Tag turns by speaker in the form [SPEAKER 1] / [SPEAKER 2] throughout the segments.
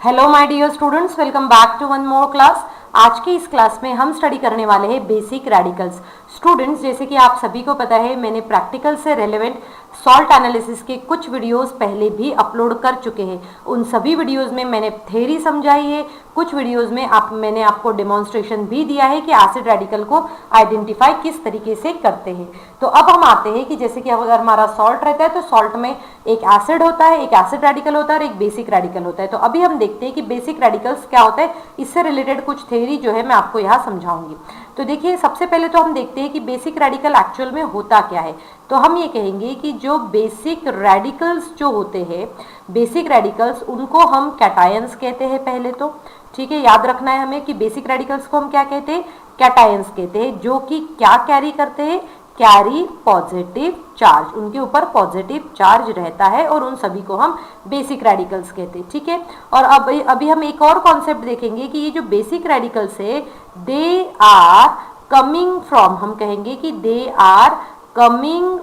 [SPEAKER 1] Hello my dear students, welcome back to one more class. आज की इस class में हम स्टडी करने वाले हैं बेसिक रेडिकल्स। स्टूडेंट्स, जैसे कि आप सभी को पता है, मैंने प्रैक्टिकल से रेलेवेंट सॉल्ट एनालिसिस के कुछ वीडियोस पहले भी अपलोड कर चुके हैं। उन सभी वीडियोस में मैंने थ्योरी समझाई है, कुछ वीडियोस में मैंने आपको डेमोन्स्ट्रेशन भी दिया है कि एसिड रेडिकल को आइडेंटिफाई किस तरीके से करते हैं। तो अब हम आते हैं कि जैसे कि अगर हमारा सॉल्ट रहता है तो सॉल्ट में एक एसिड होता है, एक एसिड रेडिकल होता है और एक बेसिक रेडिकल होता है। तो अभी हम देखते हैं कि बेसिक रेडिकल्स क्या होता है, इससे रिलेटेड कुछ थ्योरी जो है मैं आपको यहाँ समझाऊंगी। तो देखिए, सबसे पहले तो हम देखते हैं कि बेसिक रेडिकल एक्चुअल में होता क्या है। तो हम ये कहेंगे कि जो बेसिक रेडिकल्स जो होते हैं, बेसिक रेडिकल्स उनको हम कैटायंस कहते हैं पहले तो। ठीक है, याद रखना है हमें कि बेसिक रेडिकल्स को हम क्या कहते हैं, कैटायंस कहते हैं, जो कि क्या कैरी करते हैं, कैरी पॉजिटिव चार्ज, उनके ऊपर पॉजिटिव चार्ज रहता है और उन सभी को हम बेसिक रेडिकल्स कहते हैं। ठीक है, और अभी हम एक और कॉन्सेप्ट देखेंगे कि ये जो बेसिक रेडिकल्स है, दे आर कमिंग फ्रॉम, हम कहेंगे कि they are coming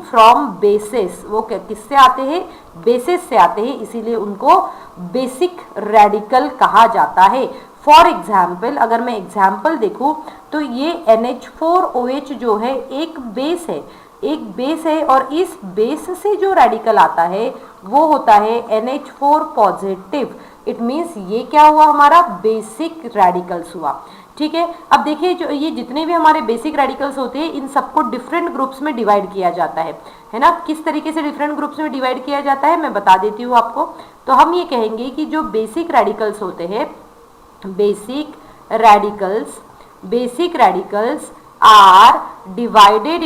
[SPEAKER 1] from bases. वो किससे आते हैं, बेसिस से आते हैं, इसीलिए उनको बेसिक रेडिकल कहा जाता है। फॉर एग्जाम्पल, अगर मैं एग्जाम्पल देखूं तो ये NH4OH जो है एक बेस है और इस बेस से जो रेडिकल आता है वो होता है NH4 पॉजिटिव। इट मीन्स ये क्या हुआ, हमारा बेसिक रेडिकल्स हुआ। ठीक है, अब देखिए, जो ये जितने भी हमारे बेसिक रेडिकल्स होते हैं, इन सबको डिफरेंट ग्रुप्स में डिवाइड किया जाता है ना। किस तरीके से डिफरेंट ग्रुप्स में डिवाइड किया जाता है मैं बता देती हूँ आपको। तो हम ये कहेंगे कि जो बेसिक रेडिकल्स होते हैं, basic radicals are divided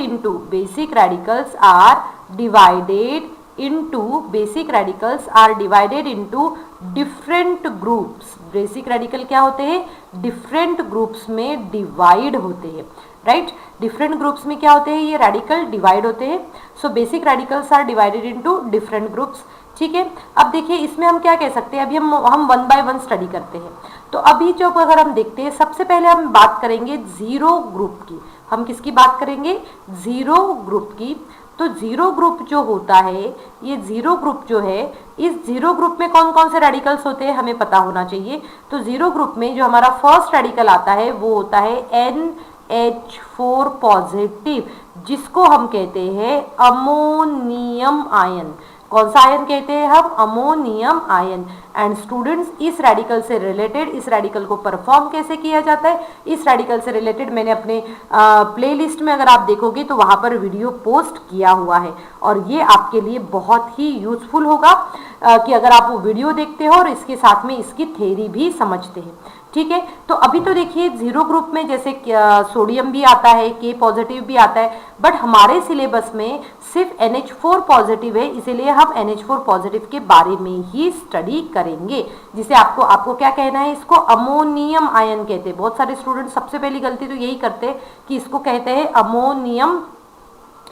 [SPEAKER 1] into different groups। Basic radical क्या होते हैं, डिफरेंट ग्रुप्स में डिवाइड होते हैं, राइट। डिफरेंट ग्रुप्स में क्या होते हैं, ये रेडिकल डिवाइड होते हैं। So basic radicals are divided into different groups. ठीक है, अब देखिए इसमें हम क्या कह सकते हैं, अभी हम वन बाय वन स्टडी करते हैं। तो अभी जो अगर हम देखते हैं, सबसे पहले हम बात करेंगे जीरो ग्रुप की। हम किसकी बात करेंगे, जीरो ग्रुप की। तो जीरो ग्रुप जो होता है, ये जीरो ग्रुप जो है, इस जीरो ग्रुप में कौन कौन से रेडिकल्स होते हैं हमें पता होना चाहिए। तो जीरो ग्रुप में जो हमारा फर्स्ट रेडिकल आता है वो होता है NH4 पॉजिटिव, जिसको हम कहते हैं अमोनियम आयन। कौन सा आयन कहते हैं हम, अमोनियम आयन। एंड स्टूडेंट्स, इस रेडिकल से रिलेटेड, इस रेडिकल को परफॉर्म कैसे किया जाता है, इस रेडिकल से रिलेटेड मैंने अपने प्लेलिस्ट में अगर आप देखोगे तो वहां पर वीडियो पोस्ट किया हुआ है और ये आपके लिए बहुत ही यूजफुल होगा कि अगर आप वो वीडियो देखते हो और इसके साथ में इसकी थ्योरी भी समझते हैं। ठीक है, तो अभी तो देखिए जीरो ग्रुप में जैसे सोडियम भी आता है, K पॉजिटिव भी आता है, बट हमारे सिलेबस में सिर्फ NH4 पॉजिटिव है, इसीलिए हम NH4 पॉजिटिव के बारे में ही स्टडी करेंगे, जिसे आपको क्या कहना है, इसको अमोनियम आयन कहते हैं। बहुत सारे स्टूडेंट सबसे पहली गलती तो यही करते हैं कि इसको कहते हैं अमोनियम,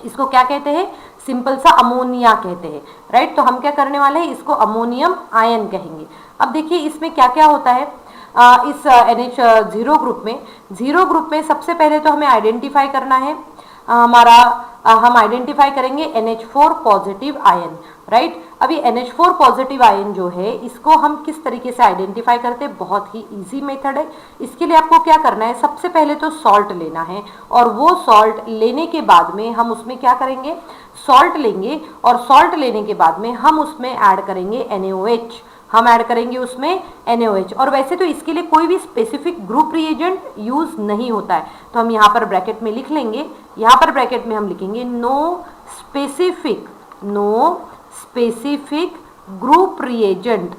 [SPEAKER 1] इसको क्या कहते हैं, सिंपल सा अमोनिया कहते हैं, राइट। तो हम क्या करने वाले हैं, इसको अमोनियम आयन कहेंगे। अब देखिए इसमें क्या क्या होता है, इस NH जीरो ग्रुप में सबसे पहले तो हमें आइडेंटिफाई करना है हम आइडेंटिफाई करेंगे NH4 पॉजिटिव आयन, राइट। अभी NH4 पॉजिटिव आयन जो है, इसको हम किस तरीके से आइडेंटिफाई करते हैं, बहुत ही इजी मेथड है। इसके लिए आपको क्या करना है, सबसे पहले तो सॉल्ट लेना है और वो सॉल्ट लेने के बाद में हम उसमें क्या करेंगे, सॉल्ट लेंगे और सॉल्ट लेने के बाद में हम उसमें ऐड करेंगे NaOH, हम ऐड करेंगे उसमें NaOH। और वैसे तो इसके लिए कोई भी स्पेसिफिक ग्रुप रिएजेंट यूज नहीं होता है, तो हम यहाँ पर ब्रैकेट में लिख लेंगे, यहाँ पर ब्रैकेट में हम लिखेंगे no specific group reagent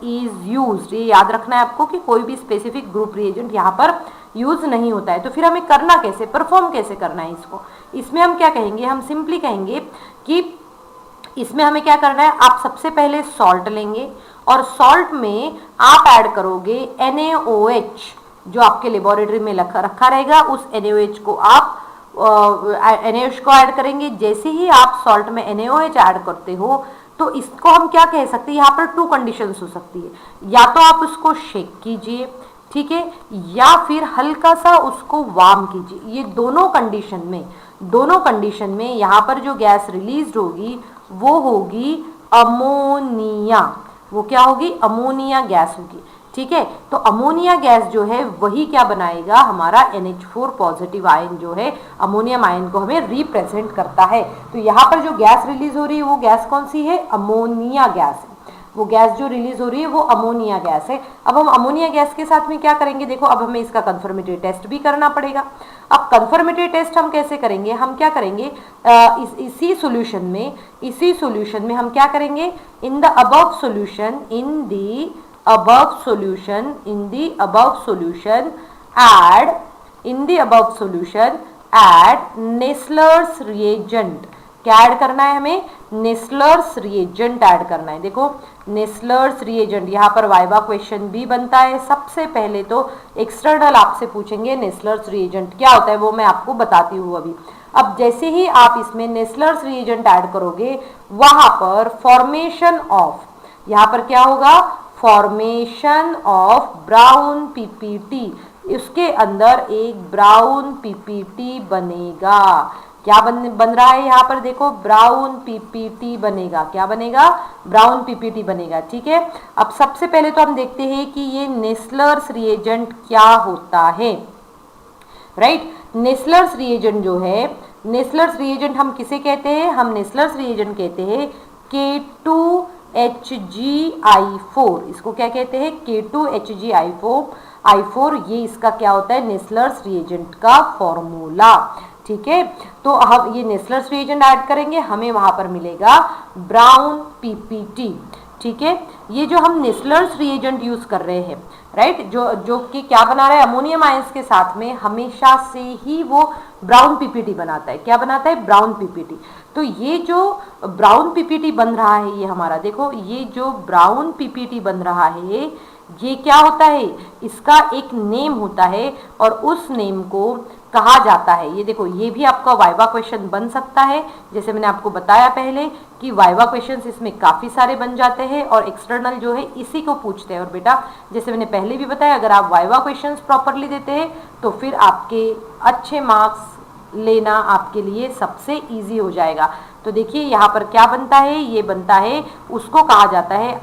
[SPEAKER 1] is used. ये याद रखना है आपको कि कोई भी स्पेसिफिक ग्रुप रिएजेंट यहाँ पर यूज नहीं होता है। तो फिर हमें करना कैसे, परफॉर्म कैसे करना है इसको, इसमें हम क्या कहेंगे, हम सिंपली कहेंगे कि इसमें हमें क्या करना है, आप सबसे पहले सॉल्ट लेंगे और सॉल्ट में आप ऐड करोगे NaOH, जो आपके लेबोरेटरी में रखा रहेगा। उस NaOH को आप NaOH को ऐड करेंगे। जैसे ही आप सॉल्ट में NaOH ऐड करते हो तो इसको हम क्या कह सकते हैं, यहाँ पर टू कंडीशंस हो सकती है, या तो आप उसको शेक कीजिए, ठीक है, या फिर हल्का सा उसको वार्म कीजिए। ये दोनों कंडीशन में यहाँ पर जो गैस रिलीज होगी वो होगी अमोनिया। वो क्या होगी? अमोनिया गैस होगी। ठीक है, तो अमोनिया गैस जो है वही क्या बनाएगा? हमारा NH4 पॉजिटिव आयन जो है अमोनियम आयन को हमें रिप्रेजेंट करता है। तो यहाँ पर जो गैस रिलीज हो रही है वो गैस कौन सी है? अमोनिया गैस है। वो गैस जो रिलीज हो रही है वो अमोनिया गैस है। अब हम अमोनिया गैस के साथ में क्या करेंगे? देखो, अब हमें इसका कंफर्मेटरी टेस्ट भी करना पड़ेगा। अब कंफर्मेटरी टेस्ट हम कैसे करेंगे? हम क्या करेंगे? इसी सॉल्यूशन में हम क्या करेंगे? In the above solution add Nessler's reagent. क्या ऐड करना है हमें? नेस्लर्स रिएजेंट ऐड करना है। देखो, नेस्लर्स रिएजेंट, यहाँ पर वाइवा क्वेश्चन भी बनता है। सबसे पहले तो एक्सटर्नल आपसे पूछेंगे नेस्लर्स रिएजेंट क्या होता है, वो मैं आपको बताती हूँ अभी। अब जैसे ही आप इसमें नेस्लर्स रिएजेंट ऐड करोगे, वहां पर फॉर्मेशन ऑफ, यहाँ पर क्या होगा? Formation of brown PPT. इसके अंदर एक ब्राउन पीपीटी बनेगा। क्या बन रहा है यहाँ पर? देखो, ब्राउन पीपीटी बनेगा। क्या बनेगा? ब्राउन पीपीटी बनेगा। ठीक है, अब सबसे पहले तो हम देखते हैं कि ये नेस्लर्स रिएजेंट क्या होता है। राइट, नेस्लर्स रिएजेंट जो है, नेस्लर्स रिएजेंट हम किसे कहते हैं? हम नेस्लर्स रिएजेंट कहते हैं K2HgI4। इसको क्या कहते हैं? K2HgI4। ये इसका क्या होता है? नेस्लर्स रिएजेंट का फॉर्मूला। ठीक है, तो हम ये नेस्लर्स रिएजेंट ऐड करेंगे, हमें वहां पर मिलेगा ब्राउन पीपीटी। ठीक है, ये जो हम नेस्लर्स रिएजेंट यूज कर रहे हैं, राइट, जो कि क्या बना रहा है? अमोनियम आयंस के साथ में हमेशा से ही वो ब्राउन पीपीटी बनाता है। क्या बनाता है? Brown PPT. तो ये जो ब्राउन पीपीटी बन रहा है, ये हमारा, देखो, ये जो ब्राउन पीपीटी बन रहा है, ये क्या होता है? इसका एक नेम होता है और उस नेम को कहा जाता है, ये देखो, ये भी आपका वाइवा क्वेश्चन बन सकता है। जैसे मैंने आपको बताया पहले कि वाइवा क्वेश्चंस इसमें काफ़ी सारे बन जाते हैं और एक्सटर्नल जो है इसी को पूछते हैं। और बेटा, जैसे मैंने पहले भी बताया, अगर आप वाइवा क्वेश्चंस प्रॉपरली देते हैं तो फिर आपके अच्छे मार्क्स लेना आपके लिए सबसे ईजी हो जाएगा। तो देखिए, यहाँ पर क्या बनता है? ये बनता है, उसको कहा जाता है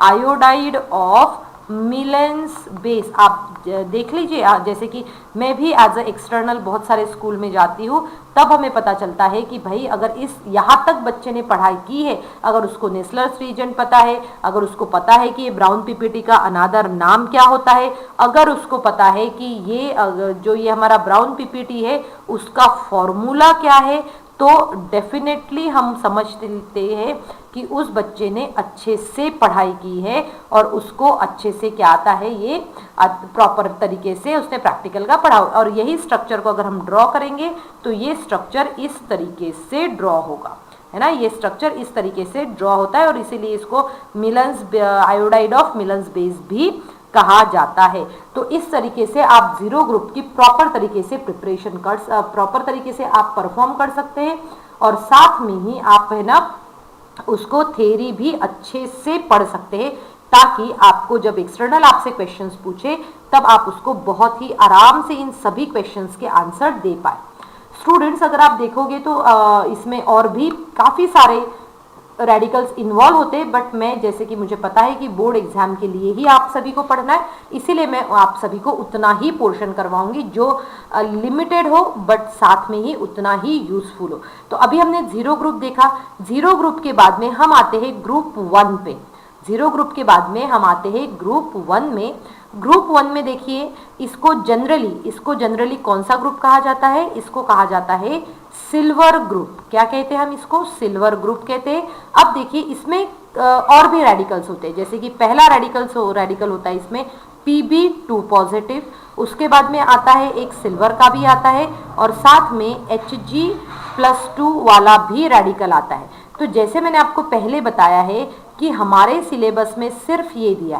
[SPEAKER 1] आयोडाइड ऑफ मिलेंस बेस। आप देख लीजिए, जैसे कि मैं भी एज अ एक्सटर्नल बहुत सारे स्कूल में जाती हूँ, तब हमें पता चलता है कि भाई अगर इस यहाँ तक बच्चे ने पढ़ाई की है, अगर उसको नेस्लर्स रिएजेंट पता है, अगर उसको पता है कि ये ब्राउन पीपीटी का अनादर नाम क्या होता है, अगर उसको पता है कि ये जो ये हमारा ब्राउन पीपीटी है उसका फॉर्मूला क्या है, तो डेफिनेटली हम समझ लेते हैं कि उस बच्चे ने अच्छे से पढ़ाई की है और उसको अच्छे से क्या आता है, ये प्रॉपर तरीके से उसने प्रैक्टिकल का पढ़ा। और यही स्ट्रक्चर को अगर हम ड्रॉ करेंगे तो ये स्ट्रक्चर इस तरीके से ड्रॉ होगा, है ना। ये स्ट्रक्चर इस तरीके से ड्रॉ होता है और इसीलिए इसको मिलेंस आयोडाइड ऑफ मिलेंस बेस भी कहा जाता है। तो इस तरीके से आप जीरो ग्रुप की प्रॉपर तरीके से प्रिपरेशन प्रॉपर तरीके से आप परफॉर्म कर सकते हैं और साथ में ही आप है ना उसको थ्योरी भी अच्छे से पढ़ सकते हैं, ताकि आपको जब एक्सटर्नल आपसे क्वेश्चंस पूछे तब आप उसको बहुत ही आराम से इन सभी क्वेश्चंस के आंसर दे पाए। स्टूडेंट्स, अगर आप देखोगे तो इसमें और भी काफ़ी सारे रेडिकल्स इन्वॉल्व होते हैं, बट मैं, जैसे कि मुझे पता है कि बोर्ड एग्जाम के लिए ही आप सभी को पढ़ना है, इसीलिए मैं आप सभी को उतना ही पोर्शन करवाऊंगी जो लिमिटेड हो बट साथ में ही उतना ही यूजफुल हो। तो अभी हमने जीरो ग्रुप देखा। जीरो ग्रुप के बाद में हम आते हैं ग्रुप 1 पे। जीरो ग्रुप के बाद में हम आते हैं ग्रुप 1 में। ग्रुप 1 में देखिए, इसको जनरली कौन सा ग्रुप कहा जाता है? इसको कहा जाता है सिल्वर ग्रुप। क्या कहते हैं हम इसको? सिल्वर ग्रुप कहते हैं। अब देखिए, इसमें और भी रेडिकल्स होते हैं, जैसे कि पहला रेडिकल होता है इसमें Pb2 पॉजिटिव, उसके बाद में आता है एक सिल्वर का भी आता है और साथ में Hg+2 वाला भी रेडिकल आता है। तो जैसे मैंने आपको पहले बताया है कि हमारे सिलेबस में सिर्फ ये दिया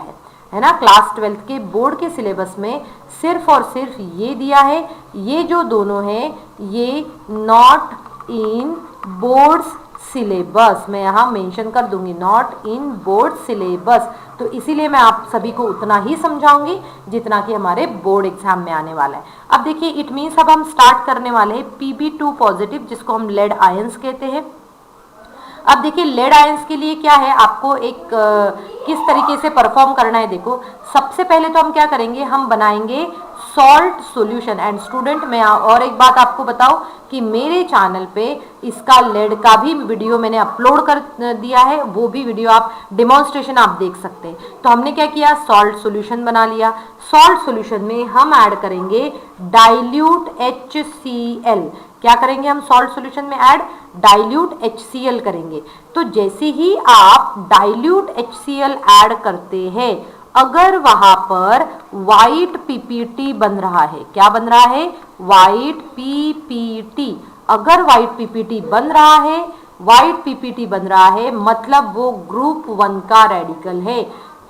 [SPEAKER 1] है ना, क्लास 12 के बोर्ड के सिलेबस में सिर्फ और सिर्फ ये दिया है। ये जो दोनों हैं ये नॉट इन बोर्ड्स सिलेबस, मैं यहाँ मेंशन कर दूंगी, नॉट इन बोर्ड सिलेबस। तो इसीलिए मैं आप सभी को उतना ही समझाऊंगी जितना कि हमारे बोर्ड एग्जाम में आने वाला है। अब देखिए, इट मीन्स अब हम स्टार्ट करने वाले हैं Pb2 पॉजिटिव, जिसको हम लेड आयंस कहते हैं। अब देखिए लेड आयंस के लिए क्या है, आपको एक किस तरीके से परफॉर्म करना है। देखो सबसे पहले तो हम क्या करेंगे, हम बनाएंगे सॉल्ट सॉल्यूशन। एंड स्टूडेंट मैं और एक बात आपको बताऊं कि मेरे चैनल पे इसका लेड का भी वीडियो मैंने अपलोड कर दिया है, वो भी वीडियो आप डेमोन्स्ट्रेशन आप देख सकते हैं। तो हमने क्या किया, सॉल्ट सॉल्यूशन बना लिया। सॉल्ट सॉल्यूशन में हम ऐड करेंगे डाइल्यूट HCl। क्या करेंगे हम सॉल्ट सॉल्यूशन में ऐड, डाइल्यूट HCl करेंगे। तो जैसे ही आप डाइल्यूट HCl ऐड करते हैं, अगर वहां पर व्हाइट पीपीटी बन रहा है, क्या बन रहा है, व्हाइट पीपीटी। अगर व्हाइट पीपीटी बन रहा है, व्हाइट पीपीटी बन रहा है मतलब वो ग्रुप 1 का रेडिकल है।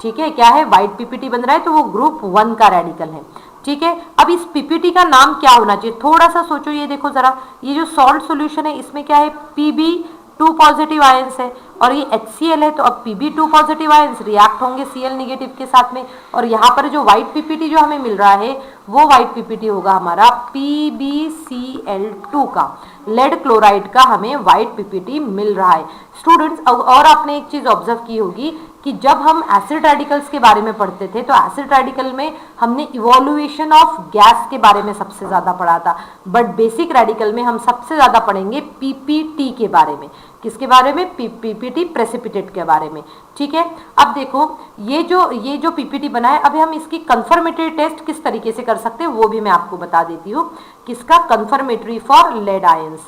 [SPEAKER 1] ठीक है, क्या है, व्हाइट पीपीटी बन रहा है तो वो ग्रुप 1 का रेडिकल है। ठीक है, अब इस पीपीटी का नाम क्या होना चाहिए, थोड़ा सा सोचो। ये देखो जरा, ये जो सॉल्ट सॉल्यूशन है इसमें क्या है, Pb2 पॉजिटिव आयंस है और ये HCl है, तो अब Pb2 पॉजिटिव आयंस रिएक्ट होंगे Cl निगेटिव के साथ में। और यहाँ पर जो व्हाइट पीपीटी जो हमें मिल रहा है वो व्हाइट पीपीटी होगा हमारा PbCl2 का। लेड क्लोराइड का हमें व्हाइट पीपीटी मिल रहा है। स्टूडेंट्स और आपने एक चीज ऑब्जर्व की होगी कि जब हम एसिड रेडिकल्स के बारे में पढ़ते थे तो एसिड रेडिकल में हमने इवोल्यूशन ऑफ गैस के बारे में सबसे ज्यादा पढ़ा था, बट बेसिक रेडिकल में हम सबसे ज्यादा पढ़ेंगे पीपीटी के बारे में। किसके बारे में, पीपीटी प्रेसिपिटेट के बारे में। ठीक है, अब देखो ये जो पीपीटी बना है, अभी हम इसकी कंफर्मेटरी टेस्ट किस तरीके से कर सकते हैं वो भी मैं आपको बता देती हूँ। किसका, कंफर्मेटरी फॉर लेड आयंस,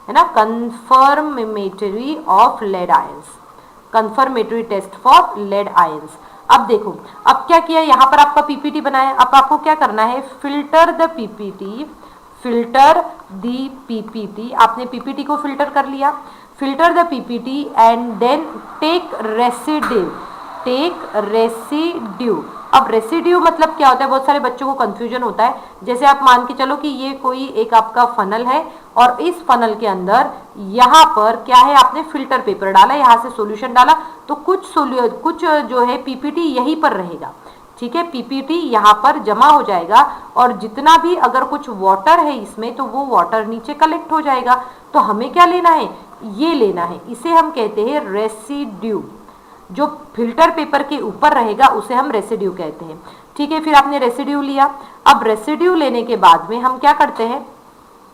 [SPEAKER 1] है ना, confirmatory of lead ions, confirmatory test for lead ions. अब देखो, अब क्या किया, यहाँ पर आपका पीपीटी बनाया। अब आपको क्या करना है, filter the PPT, filter the PPT. आपने पीपीटी को फिल्टर कर लिया, filter the PPT and then take residue, take residue. अब रेसिड्यू मतलब क्या होता है, बहुत सारे बच्चों को कंफ्यूजन होता है। जैसे आप मान के चलो कि ये कोई एक आपका फनल है और इस फनल के अंदर यहाँ पर क्या है, आपने फिल्टर पेपर डाला, यहाँ से सॉल्यूशन डाला, तो कुछ जो है पीपीटी यहीं पर रहेगा। ठीक है, पीपीटी यहाँ पर जमा हो जाएगा और जितना भी अगर कुछ वाटर है इसमें तो वो वाटर नीचे कलेक्ट हो जाएगा। तो हमें क्या लेना है, ये लेना है, इसे हम कहते हैं रेसिड्यू। जो फिल्टर पेपर के ऊपर रहेगा उसे हम रेसिड्यू कहते हैं। ठीक है, फिर आपने रेसिड्यू लिया। अब रेसिड्यू लेने के बाद में हम क्या करते हैं,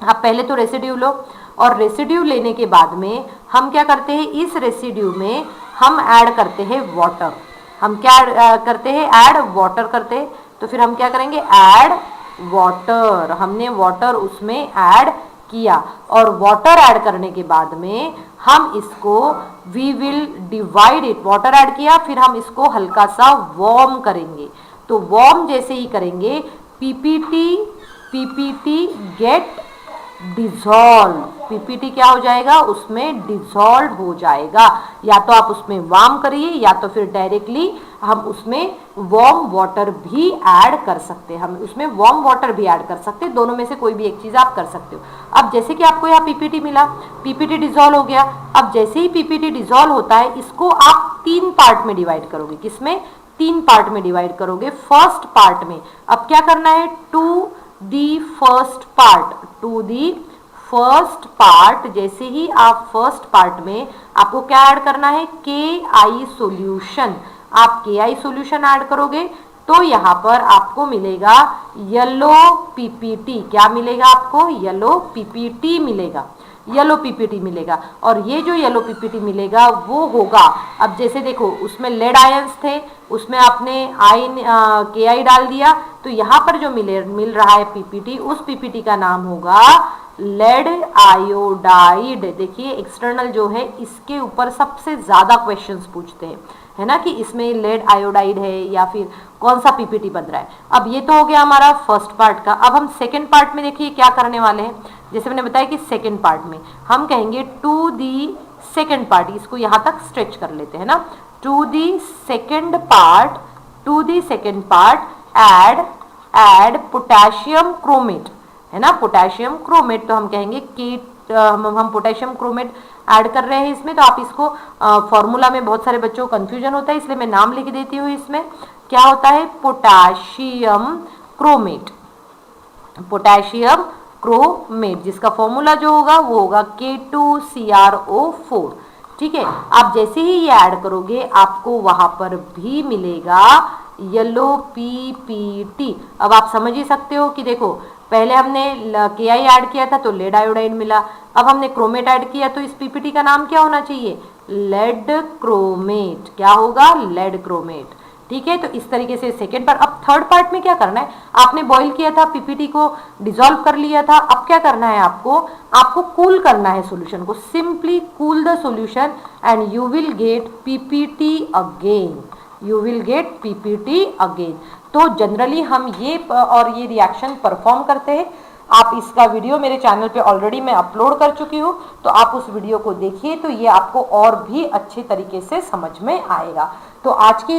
[SPEAKER 1] आप पहले तो रेसिड्यू लो और रेसिड्यू लेने के बाद में हम क्या करते हैं, इस रेसिड्यू में हम ऐड करते हैं वाटर। हम क्या करते हैं, ऐड वाटर करते हैं। तो फिर हम क्या करेंगे, ऐड वाटर। हमने वाटर उसमें ऐड किया और वाटर ऐड करने के बाद में हम इसको we will divide it, water add किया, फिर हम इसको हल्का सा वार्म करेंगे। तो वार्म जैसे ही करेंगे पीपीटी गेट डिसॉल्व, पीपीटी क्या हो जाएगा, उसमें डिसॉल्व हो जाएगा। या तो आप उसमें वार्म करिए या तो फिर डायरेक्टली हम उसमें वार्म वाटर भी ऐड कर सकते हैं, हम उसमें वार्म वाटर भी ऐड कर सकते हैं, दोनों में से कोई भी एक चीज आप कर सकते हो। अब जैसे कि आपको यहाँ पीपीटी मिला, पीपीटी डिसॉल्व हो गया। अब जैसे ही पीपीटी डिसॉल्व होता है इसको आप 3 पार्ट में डिवाइड करोगे। किसमें, 3 पार्ट में डिवाइड करोगे। फर्स्ट पार्ट में अब क्या करना है, to the first part, to the first part. जैसे ही आप फर्स्ट पार्ट में आपको क्या ऐड करना है, KI सॉल्यूशन। आप KI सॉल्यूशन ऐड करोगे तो यहाँ पर आपको मिलेगा येलो पीपीटी। क्या मिलेगा आपको, येलो पीपीटी मिलेगा, येलो पीपीटी मिलेगा। और ये जो येलो पीपीटी मिलेगा वो होगा, अब जैसे देखो उसमें लेड आयंस थे, उसमें आपने KI डाल दिया, तो यहाँ पर जो मिल रहा है पीपीटी, उस पीपीटी का नाम होगा लेड आयोडाइड। देखिए एक्सटर्नल जो है इसके ऊपर सबसे ज्यादा क्वेश्चंस पूछते हैं, है ना, कि इसमें लेड आयोडाइड है या फिर कौन सा पीपीटी बन रहा है। अब ये तो हो गया हमारा फर्स्ट पार्ट का। अब हम सेकेंड पार्ट में देखिए क्या करने वाले हैं। जैसे मैंने बताया कि सेकेंड पार्ट में हम कहेंगे टू दी सेकेंड पार्ट, इसको यहां तक स्ट्रेच कर लेते हैं ना, to the second part, to the second part add potassium chromate, है ना, पोटेशियम क्रोमेट। तो हम कहेंगे कि हम पोटेशियम क्रोमेट ऐड कर रहे हैं इसमें। तो आप इसको फॉर्मूला में बहुत सारे बच्चों को कंफ्यूजन होता है, इसलिए मैं नाम लिख देती हूँ। इसमें क्या होता है, पोटेशियम क्रोमेट, पोटेशियम क्रोमेट, जिसका फॉर्मूला जो होगा वो होगा K2CrO4, ठीक है। आप जैसे ही ये ऐड करोगे आपको वहां पर भी मिलेगा येलो पीपीटी। अब आप समझ ही सकते हो कि देखो पहले हमने KI ऐड किया था तो लेड आयोडाइड मिला, अब हमने क्रोमेट ऐड किया तो इस पीपीटी का नाम क्या होना चाहिए, लेड क्रोमेट। क्या होगा, लेड क्रोमेट। ठीक है, तो इस तरीके से सेकेंड पार्ट। अब थर्ड पार्ट में क्या करना है, आपने बॉईल किया था पीपीटी को, डिसॉल्व कर लिया था, अब क्या करना है आपको कूल करना है सॉल्यूशन को। Simply cool the solution and you will get PPT again, you will get PPT again. तो जनरली हम ये और ये रिएक्शन परफॉर्म करते हैं। आप इसका वीडियो मेरे चैनल पे ऑलरेडी मैं अपलोड कर चुकी हूँ, तो आप उस वीडियो को देखिए तो ये आपको और भी अच्छे तरीके से समझ में आएगा। तो आज की